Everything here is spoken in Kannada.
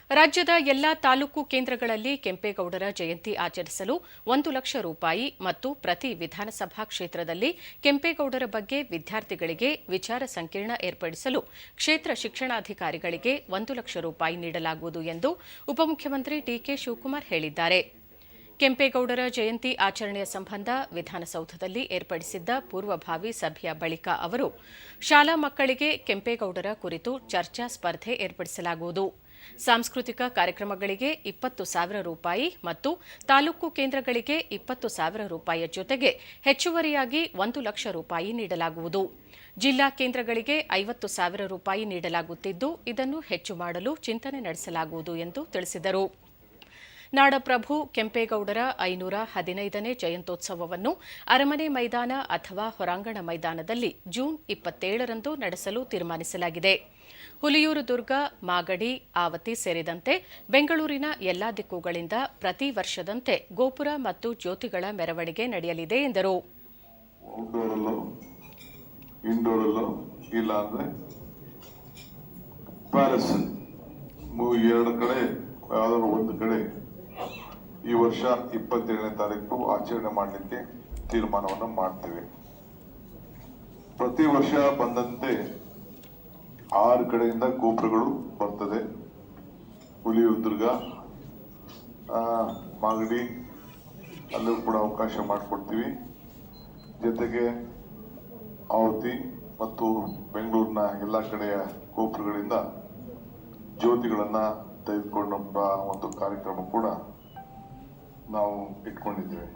ರಾಜ್ಯದ ಎಲ್ಲಾ ತಾಲೂಕು ಕೇಂದ್ರಗಳಲ್ಲಿ ಕೆಂಪೇಗೌಡರ ಜಯಂತಿ ಆಚರಿಸಲು 1 ಲಕ್ಷ ರೂಪಾಯಿ ಮತ್ತು ಪ್ರತಿ ವಿಧಾನಸಭಾ ಕ್ಷೇತ್ರದಲ್ಲಿ ಕೆಂಪೇಗೌಡರ ಬಗ್ಗೆ ವಿದ್ಯಾರ್ಥಿಗಳಿಗೆ ವಿಚಾರ ಸಂಕಿರಣ ಏರ್ಪಡಿಸಲು ಕ್ಷೇತ್ರ ಶಿಕ್ಷಣಾಧಿಕಾರಿಗಳಿಗೆ 1 ಲಕ್ಷ ರೂಪಾಯಿ ನೀಡಲಾಗುವುದು ಎಂದು ಉಪಮುಖ್ಯಮಂತ್ರಿ ಡಿಕೆ ಶಿವಕುಮಾರ್ ಹೇಳಿದ್ದಾರೆ. ಕೆಂಪೇಗೌಡರ ಜಯಂತಿ ಆಚರಣೆಯ ಸಂಬಂಧ ವಿಧಾನಸೌಧದಲ್ಲಿ ಏರ್ಪಡಿಸಿದ್ದ ಪೂರ್ವಭಾವಿ ಸಭೆಯ ಬಳಿಕ ಅವರು ಶಾಲಾ ಮಕ್ಕಳಿಗೆ ಕೆಂಪೇಗೌಡರ ಕುರಿತು ಚರ್ಚಾ ಸ್ಪರ್ಧೆ ಏರ್ಪಡಿಸಲಾಗುವುದು. ಸಾಂಸ್ಕೃತಿಕ ಕಾರ್ಯಕ್ರಮಗಳಿಗೆ 20,000 ರೂಪಾಯಿ ಮತ್ತು ತಾಲೂಕು ಕೇಂದ್ರಗಳಿಗೆ 20,000 ರೂಪಾಯಿಯ ಜೊತೆಗೆ ಹೆಚ್ಚುವರಿಯಾಗಿ 1 ಲಕ್ಷ ರೂಪಾಯಿ ನೀಡಲಾಗುವುದು. ಜಿಲ್ಲಾ ಕೇಂದ್ರಗಳಿಗೆ 50,000 ರೂಪಾಯಿ ನೀಡಲಾಗುತ್ತಿದ್ದು, ಇದನ್ನು ಹೆಚ್ಚು ಮಾಡಲು ಚಿಂತನೆ ನಡೆಸಲಾಗುವುದು ಎಂದು ತಿಳಿಸಿದರು. ನಾಡಪ್ರಭು ಕೆಂಪೇಗೌಡರ 515ನೇ ಜಯಂತ್ಯೋತ್ಸವವನ್ನು ಅರಮನೆ ಮೈದಾನ ಅಥವಾ ಹೊರಾಂಗಣ ಮೈದಾನದಲ್ಲಿ ಜೂನ್ 27ರಂದು ನಡೆಸಲು ತೀರ್ಮಾನಿಸಲಾಗಿದೆ. ಹುಲಿಯೂರು ದುರ್ಗ, ಮಾಗಡಿ, ಆವತಿ ಸೇರಿದಂತೆ ಬೆಂಗಳೂರಿನ ಎಲ್ಲಾ ದಿಕ್ಕುಗಳಿಂದ ಪ್ರತಿ ವರ್ಷದಂತೆ ಗೋಪುರ ಮತ್ತು ಜ್ಯೋತಿಗಳ ಮೆರವಣಿಗೆ ನಡೆಯಲಿದೆ ಎಂದರು. ಈ ವರ್ಷ 27ನೇ ತಾರೀಕು ಆಚರಣೆ ಮಾಡಲಿಕ್ಕೆ ತೀರ್ಮಾನವನ್ನು ಮಾಡ್ತೇವೆ. ಪ್ರತಿ ವರ್ಷ ಬಂದಂತೆ 6 ಕಡೆಯಿಂದ ಗೋಪುರಗಳು ಬರ್ತದೆ. ಹುಲಿಯೂರು ದುರ್ಗ, ಮಾಗಡಿ ಅಲ್ಲೂ ಕೂಡ ಅವಕಾಶ ಮಾಡಿಕೊಡ್ತೀವಿ. ಜೊತೆಗೆ ಆವತಿ ಮತ್ತು ಬೆಂಗಳೂರಿನ ಎಲ್ಲ ಕಡೆಯ ಗೋಪುರಗಳಿಂದ ಜ್ಯೋತಿಗಳನ್ನ ತೆಗೆದುಕೊಂಡ ಒಂದು ಕಾರ್ಯಕ್ರಮ ಕೂಡ ನಾವು ಇಟ್ಕೊಂಡಿದ್ದೇವೆ.